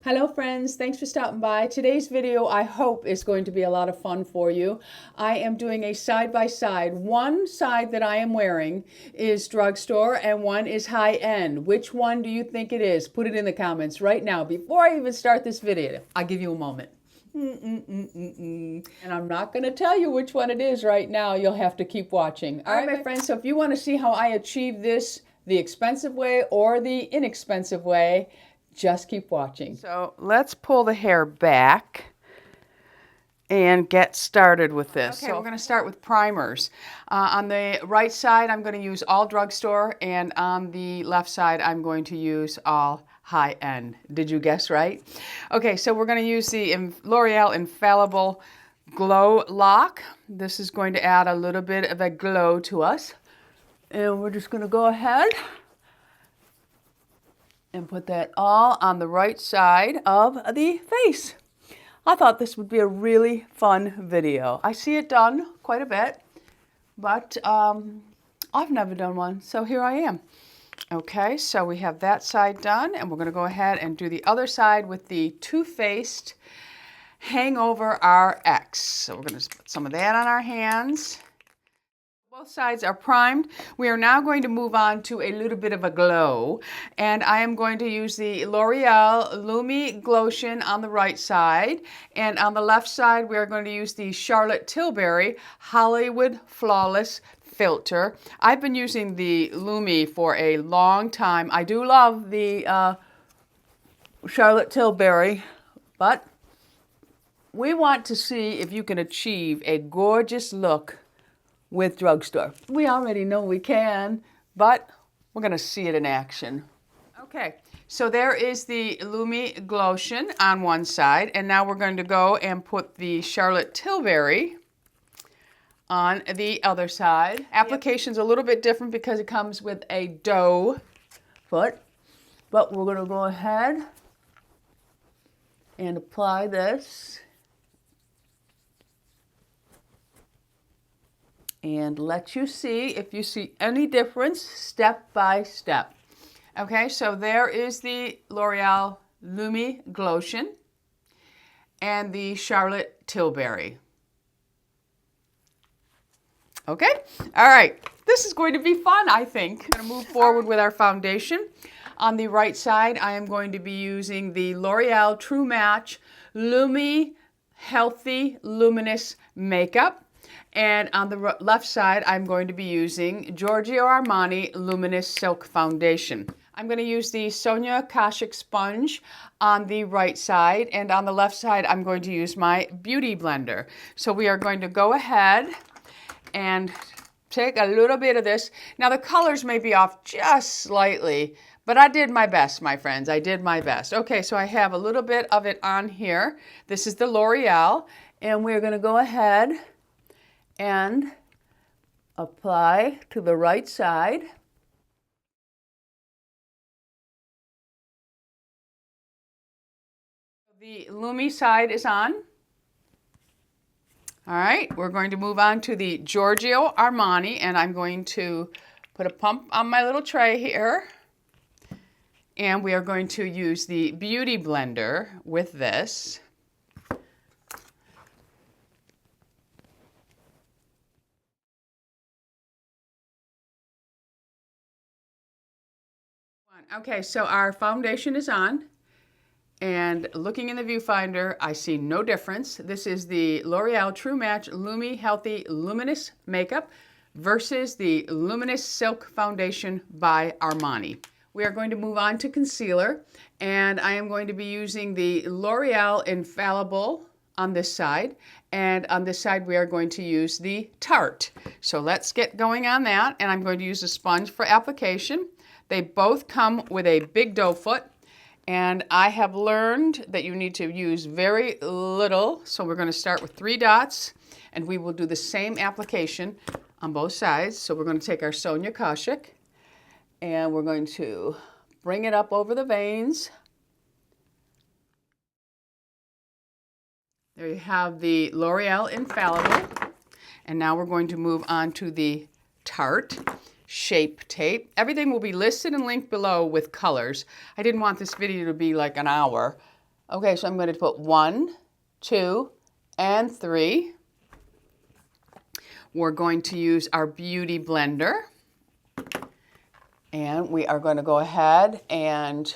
Hello friends, thanks for stopping by. Today's video I hope is going to be a lot of fun for you. I am doing a side-by-side. One side that I am wearing is drugstore and one is high-end. Which one do you think it is? Put it in the comments right now before I even start this video. I'll give you a moment. And I'm not going to tell you which one it is right now. You'll have to keep watching. All right, my friends, so if you want to see how I achieve this the expensive way or the inexpensive way, just keep watching. So let's pull the hair back and get started with this. Okay, so we're going to start with primers. On the right side, I'm going to use all drugstore, and on the left side, I'm going to use all high-end. Did you guess right? Okay, so we're going to use the L'Oreal Infallible Glow Lock. This is going to add a little bit of a glow to us. And we're just going to go ahead and put that all on the right side of the face. I thought this would be a really fun video. I see it done quite a bit, but I've never done one, so here I am. Okay, so we have that side done, and we're going to go ahead and do the other side with the Too Faced Hangover RX. So we're going to put some of that on our hands. Both sides are primed. We are now going to move on to a little bit of a glow, and I am going to use the L'Oreal Lumi Glotion on the right side, and on the left side we are going to use the Charlotte Tilbury Hollywood Flawless Filter. I've been using the Lumi for a long time. I do love the Charlotte Tilbury, but we want to see if you can achieve a gorgeous look with drugstore. We already know we can, but we're going to see it in action. Okay, so there is the Lumi Glotion on one side, and now we're going to go and put the Charlotte Tilbury on the other side. Application's a little bit different because it comes with a doe foot, but we're going to go ahead and apply this and let you see if you see any difference step by step. Okay, so there is the L'Oreal Lumi Glotion and the Charlotte Tilbury. Okay, all right, this is going to be fun, I think. I'm going to move forward with our foundation. On the right side, I am going to be using the L'Oreal True Match Lumi Healthy Luminous Makeup. And on the left side, I'm going to be using Giorgio Armani Luminous Silk Foundation. I'm going to use the Sonia Kashuk Sponge on the right side, and on the left side, I'm going to use my Beauty Blender. So we are going to go ahead and take a little bit of this. Now the colors may be off just slightly, but I did my best, my friends. I did my best. Okay, so I have a little bit of it on here. This is the L'Oreal, and we're going to go ahead and apply to the right side. The Lumi side is on. All right, we're going to move on to the Giorgio Armani, and I'm going to put a pump on my little tray here. And we are going to use the Beauty Blender with this. Okay, so our foundation is on, and looking in the viewfinder, I see no difference. This is the L'Oreal True Match Lumi Healthy Luminous Makeup versus the Luminous Silk Foundation by Armani. We are going to move on to concealer, and I am going to be using the L'Oreal Infallible on this side, and on this side we are going to use the Tarte. So let's get going on that, and I'm going to use a sponge for application. They both come with a big doe foot, and I have learned that you need to use very little, so we're going to start with 3 dots, and we will do the same application on both sides. So we're going to take our Sonia Kashuk, and we're going to bring it up over the veins. There you have the L'Oreal Infallible, and now we're going to move on to the Tarte Shape Tape. Everything will be listed and linked below with colors. I didn't want this video to be like an hour, Okay, so I'm going to put 1, 2, and 3. We're going to use our beauty blender. And we are going to go ahead and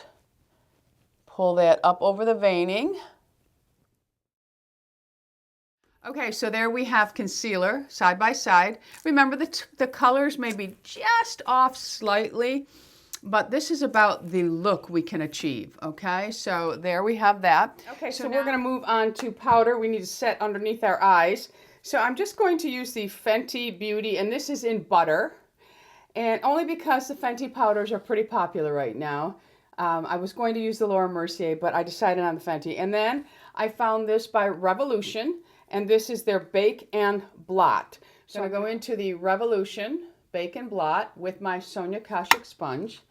pull that up over the veining. Okay, so there we have concealer side by side. Remember, the colors may be just off slightly, but this is about the look we can achieve, okay? So there we have that. Okay, so we're going to move on to powder. We need to set underneath our eyes. So I'm just going to use the Fenty Beauty, and this is in butter. And only because the Fenty powders are pretty popular right now. I was going to use the Laura Mercier, but I decided on the Fenty. And then I found this by Revolution, and this is their Bake and Blot. So I go into the Revolution Bake and Blot with my Sonia Kashuk sponge.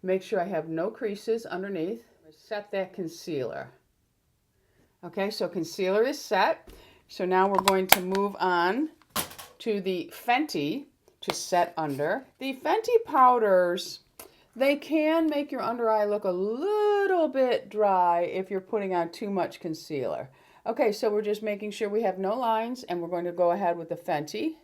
Make sure I have no creases underneath. Set that concealer. Okay, so concealer is set. So now we're going to move on to the Fenty to set under. The Fenty powders, they can make your under eye look a little bit dry if you're putting on too much concealer. Okay, so we're just making sure we have no lines, and we're going to go ahead with the Fenty.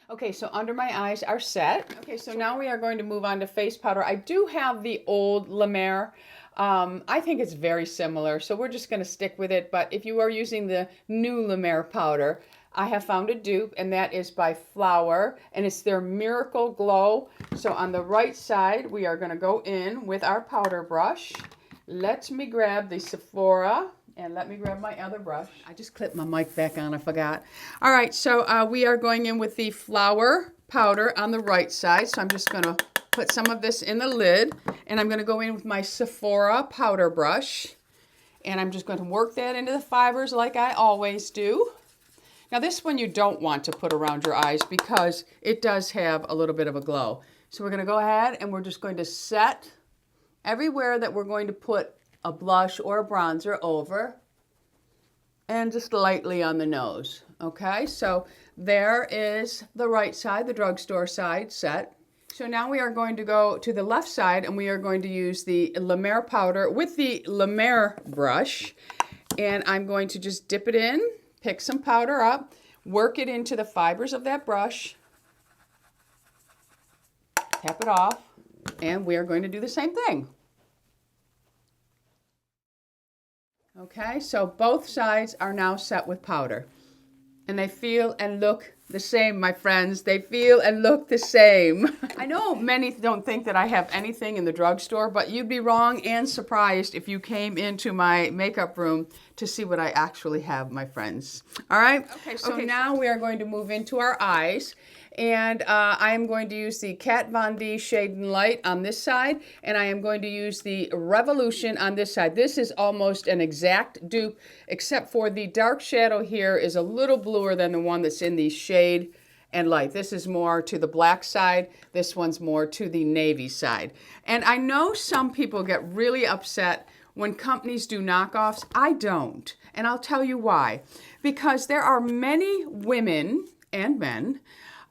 Okay, so under my eyes are set. Okay, so now we are going to move on to face powder. I do have the old La Mer. I think it's very similar, so we're just going to stick with it. But if you are using the new La Mer powder, I have found a dupe, and that is by Flower, and it's their Miracle Glow. So on the right side, we are going to go in with our powder brush. Let me grab the Sephora, and let me grab my other brush. I just clipped my mic back on, I forgot. All right, so we are going in with the Flower powder on the right side. So I'm just going to put some of this in the lid, and I'm going to go in with my Sephora powder brush, and I'm just going to work that into the fibers like I always do. Now this one you don't want to put around your eyes because it does have a little bit of a glow. So we're going to go ahead and we're just going to set everywhere that we're going to put a blush or a bronzer over, and just lightly on the nose. Okay, so there is the right side, the drugstore side set. So now we are going to go to the left side, and we are going to use the La Mer powder with the La Mer brush, and I'm going to just dip it in. Pick some powder up, work it into the fibers of that brush, tap it off, and we are going to do the same thing. Okay, so both sides are now set with powder. And they feel and look the same, my friends. They feel and look the same. I know many don't think that I have anything in the drugstore, but you'd be wrong and surprised if you came into my makeup room to see what I actually have, my friends. All right? Okay, so now we are going to move into our eyes. And I am going to use the Kat Von D Shade and Light on this side, and I am going to use the Revolution on this side. This is almost an exact dupe, except for the dark shadow here is a little bluer than the one that's in the Shade and Light. This is more to the black side. This one's more to the navy side. And I know some people get really upset when companies do knockoffs. I don't, and I'll tell you why. Because there are many women and men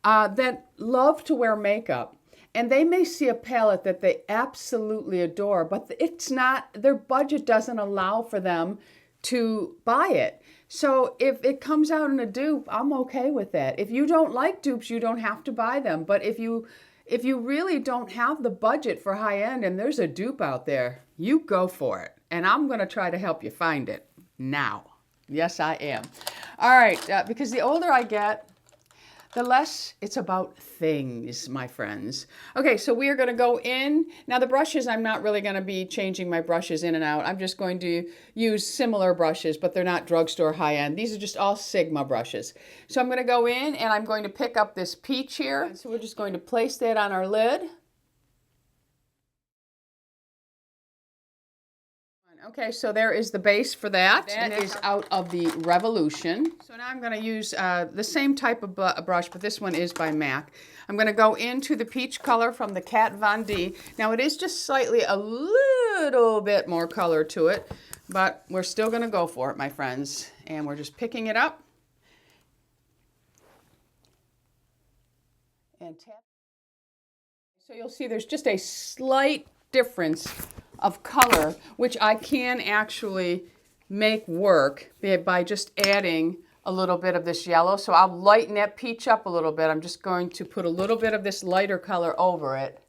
that love to wear makeup, and they may see a palette that they absolutely adore, but it's not, their budget doesn't allow for them to buy it. So if it comes out in a dupe, I'm okay with that. If you don't like dupes, you don't have to buy them. But if you really don't have the budget for high end and there's a dupe out there, you go for it. And I'm going to try to help you find it now. Yes, I am. All right, because the older I get, the less it's about things, my friends. Okay, so we are going to go in. Now the brushes, I'm not really going to be changing my brushes in and out. I'm just going to use similar brushes, but they're not drugstore high-end. These are just all Sigma brushes. So I'm going to go in and I'm going to pick up this peach here. So we're just going to place that on our lid. Okay, so there is the base for that. That is out of the Revolution. So now I'm going to use the same type of brush, but this one is by MAC. I'm going to go into the peach color from the Kat Von D. Now it is just slightly a little bit more color to it, but we're still going to go for it, my friends. And we're just picking it up. And tap. So you'll see there's just a slight difference of color, which I can actually make work by just adding a little bit of this yellow. So I'll lighten that peach up a little bit. I'm just going to put a little bit of this lighter color over it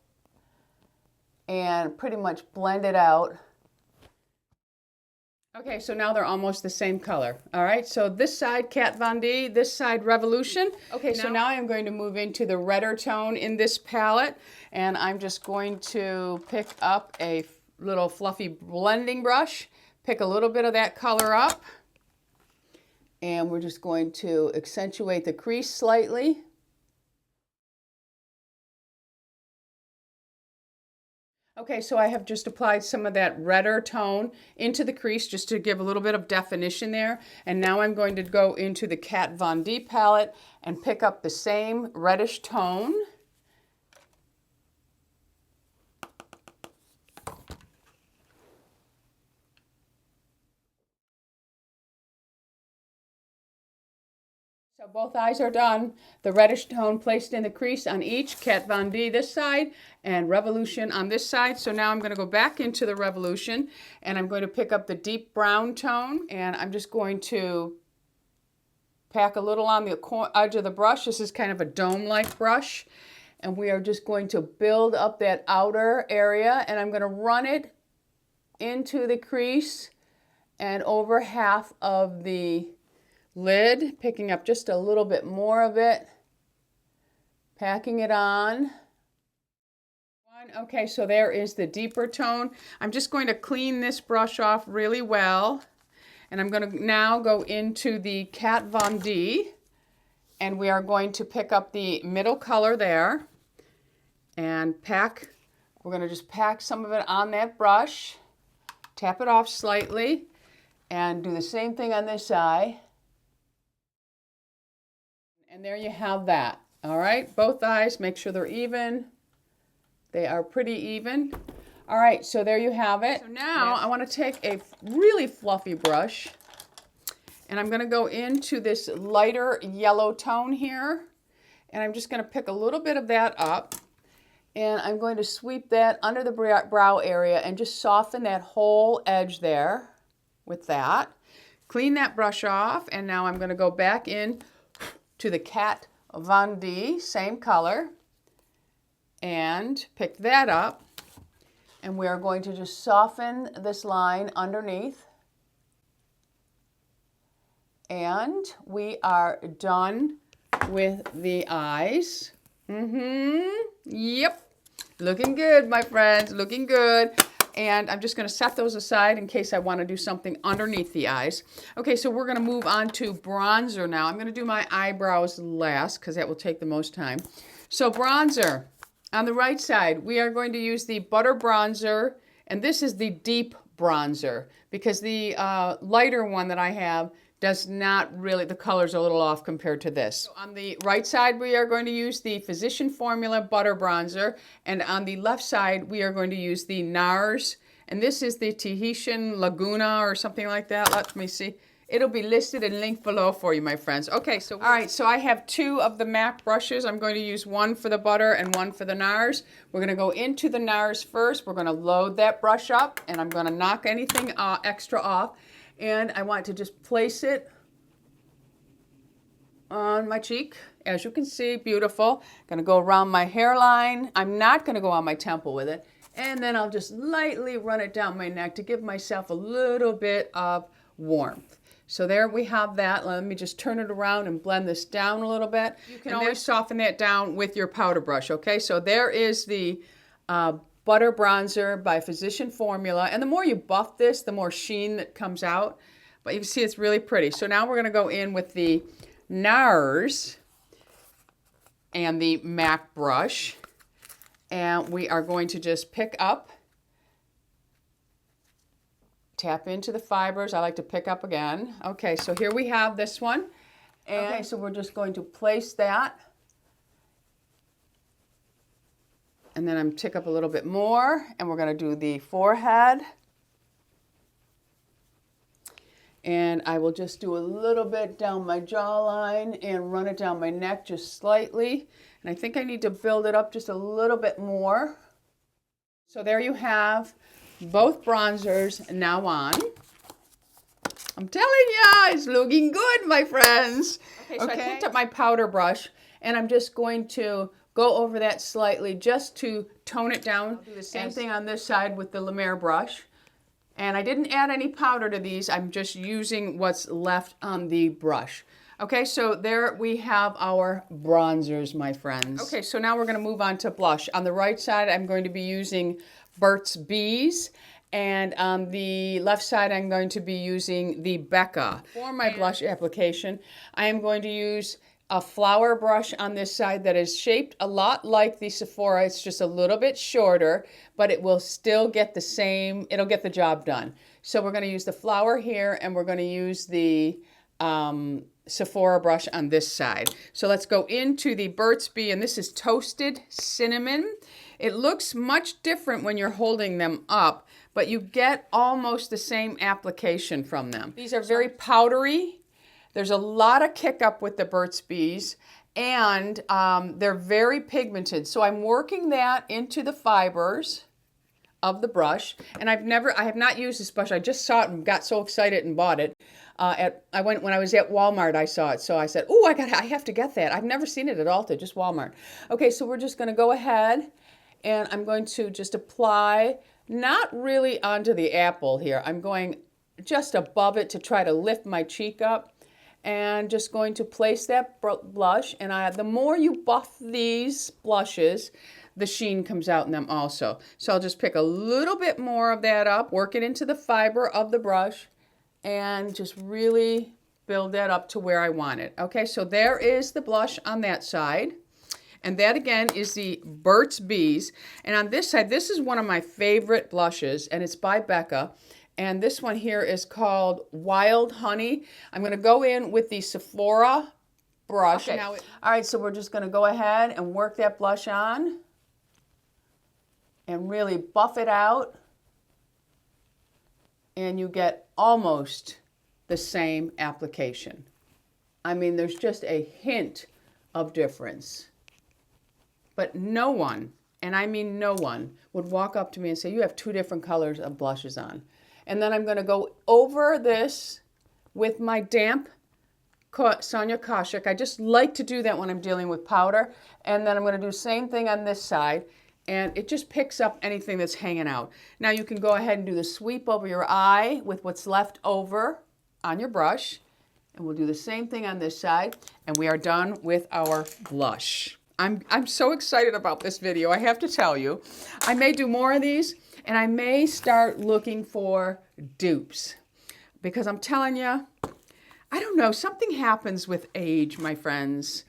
and pretty much blend it out. Okay, so now they're almost the same color. All right, so this side Kat Von D, this side Revolution. Okay, so now I'm going to move into the redder tone in this palette, and I'm just going to pick up a little fluffy blending brush, pick a little bit of that color up, and we're just going to accentuate the crease slightly. Okay, so I have just applied some of that redder tone into the crease just to give a little bit of definition there. And now I'm going to go into the Kat Von D palette and pick up the same reddish tone. So both eyes are done. The reddish tone placed in the crease on each, Kat Von D this side and Revolution on this side. So now I'm going to go back into the Revolution and I'm going to pick up the deep brown tone, and I'm just going to pack a little on the edge of the brush. This is kind of a dome-like brush, and we are just going to build up that outer area, and I'm going to run it into the crease and over half of the lid, picking up just a little bit more of it, packing it on. Okay, so there is the deeper tone. I'm just going to clean this brush off really well, and I'm going to now go into the Kat Von D, and we are going to pick up the middle color there and pack. We're going to just pack some of it on that brush, tap it off slightly, and do the same thing on this side. And there you have that. All right, both eyes, make sure they're even. They are pretty even. All right, so there you have it. So now I want to take a really fluffy brush, and I'm going to go into this lighter yellow tone here, and I'm just going to pick a little bit of that up, and I'm going to sweep that under the brow area and just soften that whole edge there with that. Clean that brush off, and now I'm going to go back in to the Kat Von D, same color, and pick that up, and we are going to just soften this line underneath, and we are done with the eyes. Yep, looking good, my friends, looking good. And I'm just going to set those aside in case I want to do something underneath the eyes. Okay, so we're going to move on to bronzer now. I'm going to do my eyebrows last because that will take the most time. So bronzer, on the right side, we are going to use the Butter Bronzer, and this is the deep bronzer because the lighter one that I have does not really, the color's a little off compared to this. So on the right side, we are going to use the Physician Formula Butter Bronzer, and on the left side, we are going to use the NARS, and this is the Tahitian Laguna or something like that. Let me see. It'll be listed and linked below for you, my friends. Okay, so all right, so I have two of the MAC brushes. I'm going to use one for the butter and one for the NARS. We're going to go into the NARS first. We're going to load that brush up, and I'm going to knock anything extra off. And I want to just place it on my cheek. As you can see, beautiful. Going to go around my hairline. I'm not going to go on my temple with it. And then I'll just lightly run it down my neck to give myself a little bit of warmth. So there we have that. Let me just turn it around and blend this down a little bit. You can always soften that down with your powder brush, okay? So there is the Butter Bronzer by Physician Formula. And the more you buff this, the more sheen that comes out. But you can see it's really pretty. So now we're going to go in with the NARS and the MAC brush. And we are going to just pick up, tap into the fibers. I like to pick up again. Okay, so here we have this one. And okay, so we're just going to place that. And then I'm pick up a little bit more, and we're going to do the forehead. And I will just do a little bit down my jawline and run it down my neck just slightly. And I think I need to build it up just a little bit more. So there you have both bronzers now on. I'm telling ya, it's looking good, my friends. Okay, so I picked up my powder brush, and I'm just going to go over that slightly just to tone it down. I'll do the same thing on this side with the La Mer brush. And I didn't add any powder to these. I'm just using what's left on the brush. Okay, so there we have our bronzers, my friends. Okay, so now we're going to move on to blush. On the right side, I'm going to be using Burt's Bees. And on the left side, I'm going to be using the Becca. For my blush application, I am going to use a flower brush on this side that is shaped a lot like the Sephora. It's just a little bit shorter, but it will still get the same, it'll get the job done. So we're going to use the flower here, and we're going to use the Sephora brush on this side. So let's go into the Burt's Bee, and this is Toasted Cinnamon. It looks much different when you're holding them up, but you get almost the same application from them. These are very powdery. There's a lot of kick up with the Burt's Bees, and they're very pigmented. So I'm working that into the fibers of the brush, and I have not used this brush. I just saw it and got so excited and bought it. When I was at Walmart, I saw it, so I said, "Oh, I have to get that." I've never seen it at Ulta, just Walmart. Okay, so we're just going to go ahead, and I'm going to just apply, not really onto the apple here. I'm going just above it to try to lift my cheek up, and just going to place that blush. And the more you buff these blushes, the sheen comes out in them also. So I'll just pick a little bit more of that up, work it into the fiber of the brush, and just really build that up to where I want it. Okay, so there is the blush on that side. And that again is the Burt's Bees. And on this side, this is one of my favorite blushes, and it's by Becca. And this one here is called Wild Honey. I'm going to go in with the Sephora brush. Okay. All right, so we're just going to go ahead and work that blush on and really buff it out. And you get almost the same application. I mean, there's just a hint of difference. But no one, and I mean no one, would walk up to me and say, "You have two different colors of blushes on." And then I'm going to go over this with my damp Sonia Kashuk. I just like to do that when I'm dealing with powder. And then I'm going to do the same thing on this side. And it just picks up anything that's hanging out. Now you can go ahead and do the sweep over your eye with what's left over on your brush. And we'll do the same thing on this side. And we are done with our blush. I'm so excited about this video, I have to tell you. I may do more of these, and I may start looking for dupes. Because I'm telling you, I don't know, something happens with age, my friends.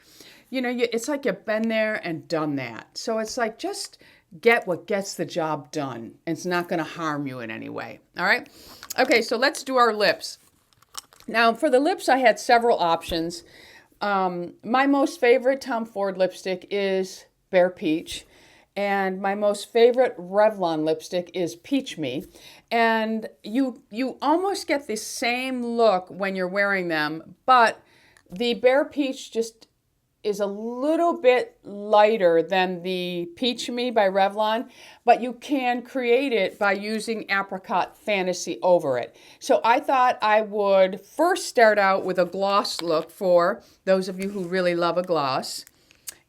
You know, it's like you've been there and done that. So it's like, just get what gets the job done. It's not going to harm you in any way. All right? Okay, so let's do our lips. Now, for the lips, I had several options. My most favorite Tom Ford lipstick is Bare Peach. And my most favorite Revlon lipstick is Peach Me. And you almost get the same look when you're wearing them, but the Bare Peach just is a little bit lighter than the Peach Me by Revlon, but you can create it by using Apricot Fantasy over it. So I thought I would first start out with a gloss look for those of you who really love a gloss.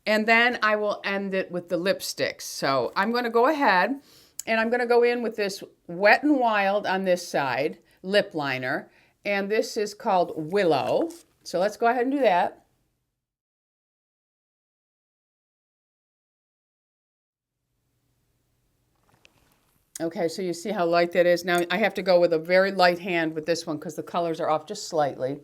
And then I will end it with the lipsticks. So I'm going to go ahead and I'm going to go in with this Wet n Wild on this side, lip liner. And this is called Willow. So let's go ahead and do that. Okay, so you see how light that is. Now I have to go with a very light hand with this one because the colors are off just slightly.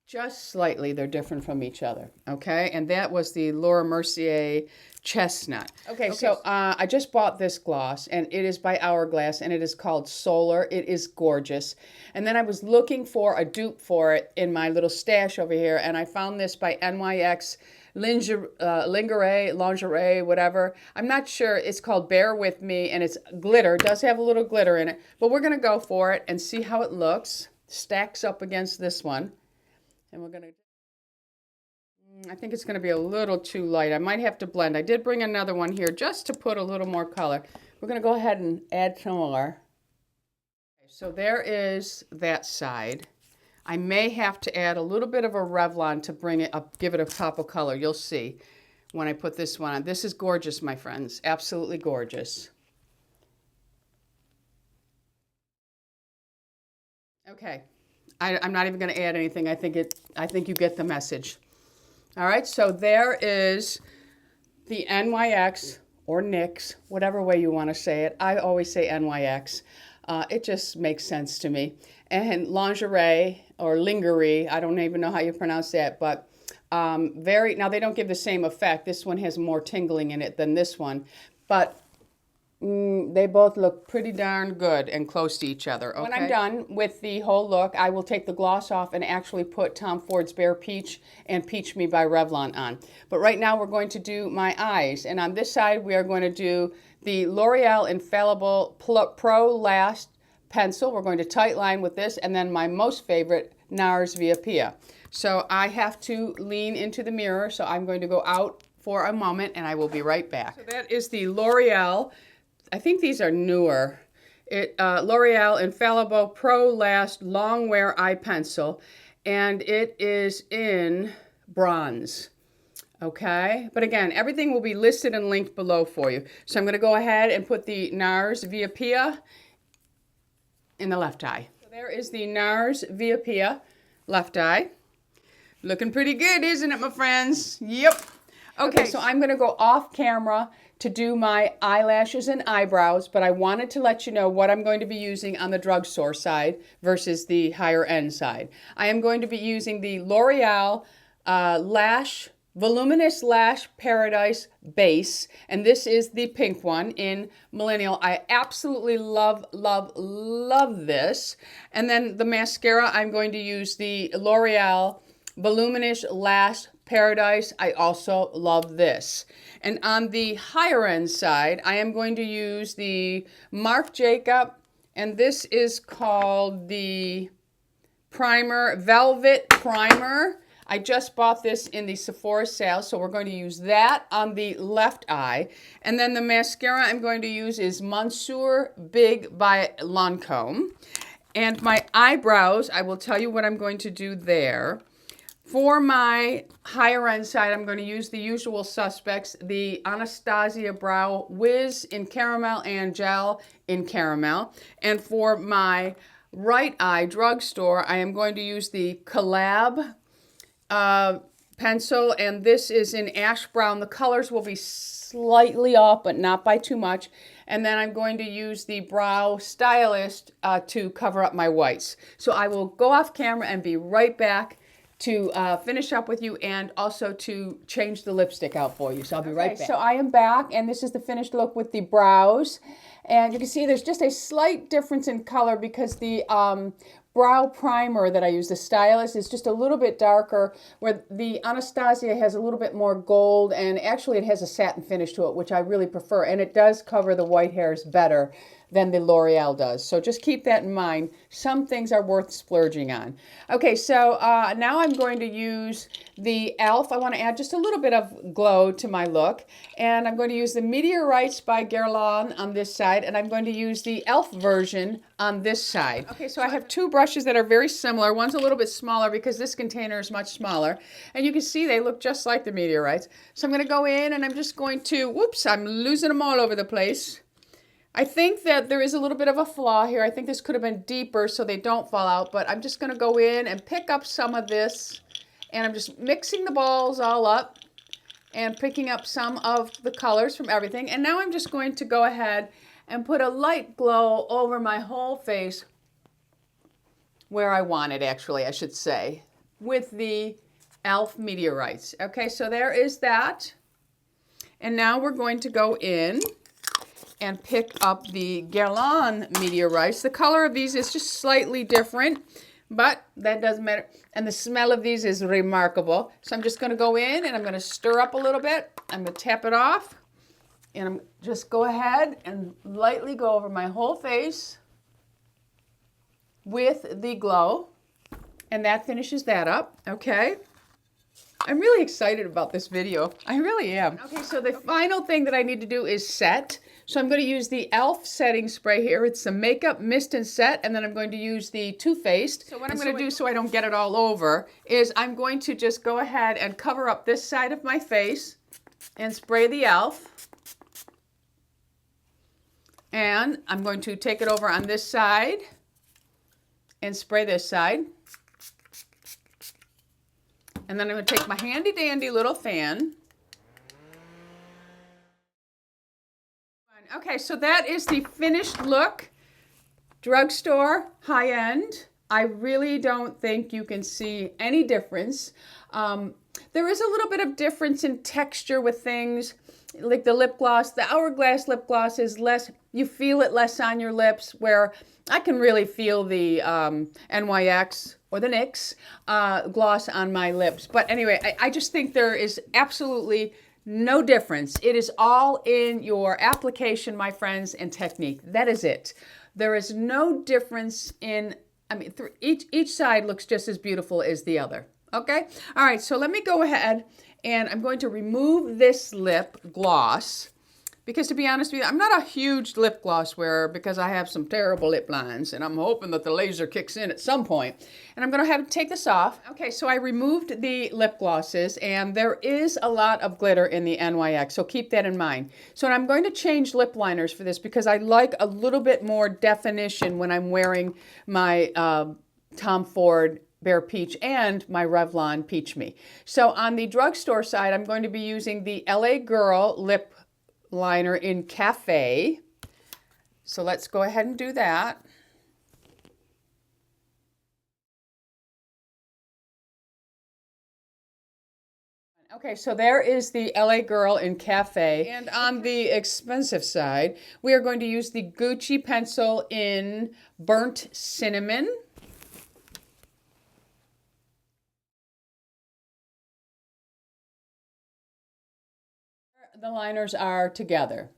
Just slightly, they're different from each other, okay? And that was the Laura Mercier Chestnut. Okay, so I just bought this gloss, and it is by Hourglass, and it is called Solar. It is gorgeous. And then I was looking for a dupe for it in my little stash over here, and I found this by NYX lingerie, whatever. I'm not sure. It's called Bear With Me, and it's glitter. It does have a little glitter in it, but we're going to go for it and see how it looks. Stacks up against this one. And we're going to, I think it's going to be a little too light. I might have to blend. I did bring another one here just to put a little more color. We're going to go ahead and add some more. So there is that side. I may have to add a little bit of a Revlon to bring it up, give it a pop of color. You'll see when I put this one on. This is gorgeous, my friends. Absolutely gorgeous. Okay, I'm not even going to add anything. I think you get the message. All right, so there is the NYX or NYX, whatever way you want to say it. I always say NYX. It just makes sense to me. And lingerie or lingerie, I don't even know how you pronounce that, but now they don't give the same effect. This one has more tingling in it than this one, but they both look pretty darn good and close to each other. Okay? When I'm done with the whole look, I will take the gloss off and actually put Tom Ford's Bare Peach and Peach Me by Revlon on. But right now we're going to do my eyes. And on this side, we are going to do the L'Oreal Infallible Pro Lash Pencil. We're going to tight line with this. And then my most favorite, NARS Via Pia. So I have to lean into the mirror. So I'm going to go out for a moment and I will be right back. So that is the L'Oreal. I think these are newer. L'Oreal Infallible Pro Lash Long Wear Eye Pencil, and it is in bronze. Okay, but again, everything will be listed and linked below for you. So I'm going to go ahead and put the NARS Via Pia in the left eye. So there is the NARS Via Pia left eye. Looking pretty good, isn't it, my friends? Yep. Okay, so I'm going to go off camera to do my eyelashes and eyebrows, but I wanted to let you know what I'm going to be using on the drugstore side versus the higher end side. I am going to be using the L'Oreal Voluminous Lash Paradise Base, and this is the pink one in Millennial. I absolutely love, love, love this. And then the mascara, I'm going to use the L'Oreal Voluminous Lash Paradise. I also love this. And on the higher end side, I am going to use the Marc Jacob, and this is called the Primer, Velvet Primer. I just bought this in the Sephora sale, so we're going to use that on the left eye. And then the mascara I'm going to use is Monsieur Big by Lancome. And my eyebrows, I will tell you what I'm going to do there. For my higher end side, I'm going to use the usual suspects, the Anastasia Brow Wiz in caramel and gel in caramel. And for my right eye drugstore, I am going to use the Collab pencil, and this is in ash brown. The colors will be slightly off, but not by too much. And then I'm going to use the Brow Stylist to cover up my whites. So I will go off camera and be right back to finish up with you and also to change the lipstick out for you. So I'll be right back. So I am back, and this is the finished look with the brows. And you can see there's just a slight difference in color because the brow primer that I use, the Stylist, is just a little bit darker, where the Anastasia has a little bit more gold, and actually it has a satin finish to it, which I really prefer, and it does cover the white hairs better than the L'Oreal does. So just keep that in mind. Some things are worth splurging on. Okay, so now I'm going to use the e.l.f. I want to add just a little bit of glow to my look. And I'm going to use the Meteorites by Guerlain on this side, and I'm going to use the e.l.f. version on this side. Okay, so I have two brushes that are very similar. One's a little bit smaller because this container is much smaller. And you can see they look just like the Meteorites. So I'm going to go in and I'm just going to, whoops, I'm losing them all over the place. I think that there is a little bit of a flaw here. I think this could have been deeper so they don't fall out, but I'm just going to go in and pick up some of this, and I'm just mixing the balls all up and picking up some of the colors from everything. And now I'm just going to go ahead and put a light glow over my whole face, where I want it, actually, I should say, with the e.l.f. Meteorites. Okay, so there is that. And now we're going to go in and pick up the Guerlain Meteorites. The color of these is just slightly different, but that doesn't matter. And the smell of these is remarkable. So I'm just going to go in and I'm going to stir up a little bit. I'm going to tap it off. And I'm just go ahead and lightly go over my whole face with the glow. And that finishes that up, okay? I'm really excited about this video. I really am. Okay, so the final thing that I need to do is set. So I'm going to use the e.l.f. setting spray here. It's the Makeup Mist and Set, and then I'm going to use the Too Faced. So what I'm going to do so I don't get it all over is I'm going to just go ahead and cover up this side of my face and spray the e.l.f. And I'm going to take it over on this side and spray this side. And then I'm going to take my handy dandy little fan. Okay, so that is the finished look. Drugstore, high-end. I really don't think you can see any difference. There is a little bit of difference in texture with things. Like the lip gloss, the Hourglass lip gloss is less, you feel it less on your lips, where I can really feel the NYX or the NYX gloss on my lips. But anyway, I just think there is absolutely no difference. It is all in your application, my friends, and technique. That is it. There is no difference in, I mean, each side looks just as beautiful as the other. Okay? All right, so let me go ahead and I'm going to remove this lip gloss because, to be honest with you, I'm not a huge lip gloss wearer because I have some terrible lip lines and I'm hoping that the laser kicks in at some point. And I'm going to have to take this off. Okay, so I removed the lip glosses and there is a lot of glitter in the NYX, so keep that in mind. So I'm going to change lip liners for this because I like a little bit more definition when I'm wearing my Tom Ford Bare Peach and my Revlon Peach Me. So on the Drugstore side, I'm going to be using the LA Girl lip liner in Cafe. So let's go ahead and do that. Okay, so there is the LA Girl in Cafe. And on the expensive side, we are going to use the Gucci pencil in Burnt Cinnamon. The liners are together.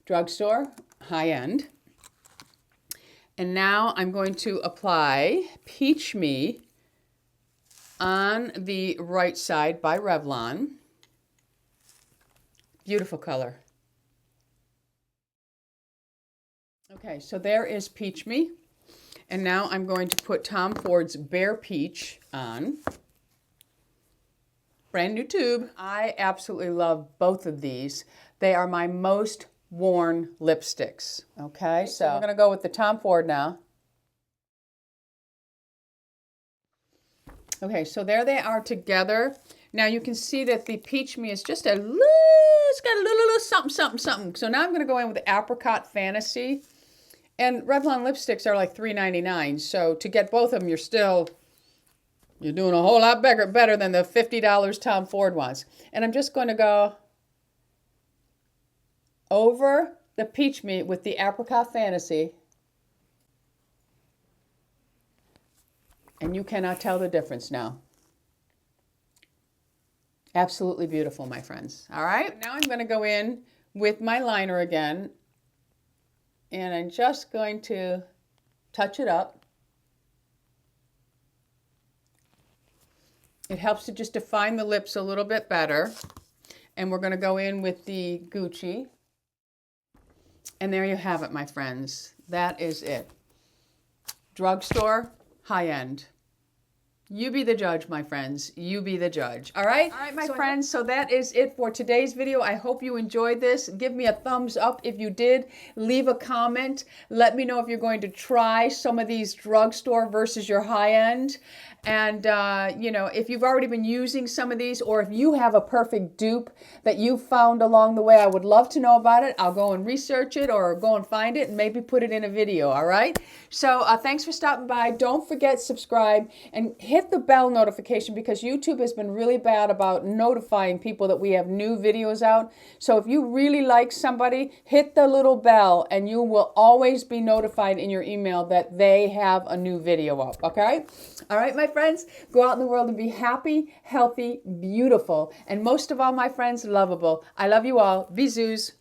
Drugstore, high-end. And now I'm going to apply Peach Me on the right side by Revlon. Beautiful color. Okay, so there is Peach Me. And now I'm going to put Tom Ford's Bare Peach on. Brand new tube. I absolutely love both of these. They are my most worn lipsticks. Okay, so we're going to go with the Tom Ford now. Okay, so there they are together. Now you can see that the Peach Me is just a little, it's got a little something, something, something. So now I'm going to go in with the Apricot Fantasy. And Revlon lipsticks are like $3.99. So to get both of them, you're doing a whole lot better than the $50 Tom Ford ones. And I'm just going to go over the Peach Me with the Apricot Fantasy. And you cannot tell the difference now. Absolutely beautiful, my friends. All right, now I'm going to go in with my liner again. And I'm just going to touch it up. It helps to just define the lips a little bit better. And we're going to go in with the Gucci. And there you have it, my friends. That is it. Drugstore, high-end. You be the judge, my friends. You be the judge. All right? All right, my friends. So that is it for today's video. I hope you enjoyed this. Give me a thumbs up if you did. Leave a comment. Let me know if you're going to try some of these drugstore versus your high-end. And, you know, if you've already been using some of these, or if you have a perfect dupe that you found along the way, I would love to know about it. I'll go and research it or go and find it and maybe put it in a video, all right? So thanks for stopping by. Don't forget subscribe and hit the bell notification because YouTube has been really bad about notifying people that we have new videos out. So if you really like somebody, hit the little bell and you will always be notified in your email that they have a new video up, okay? All right, my friends, go out in the world and be happy, healthy, beautiful, and most of all, my friends, lovable. I love you all. Bisous.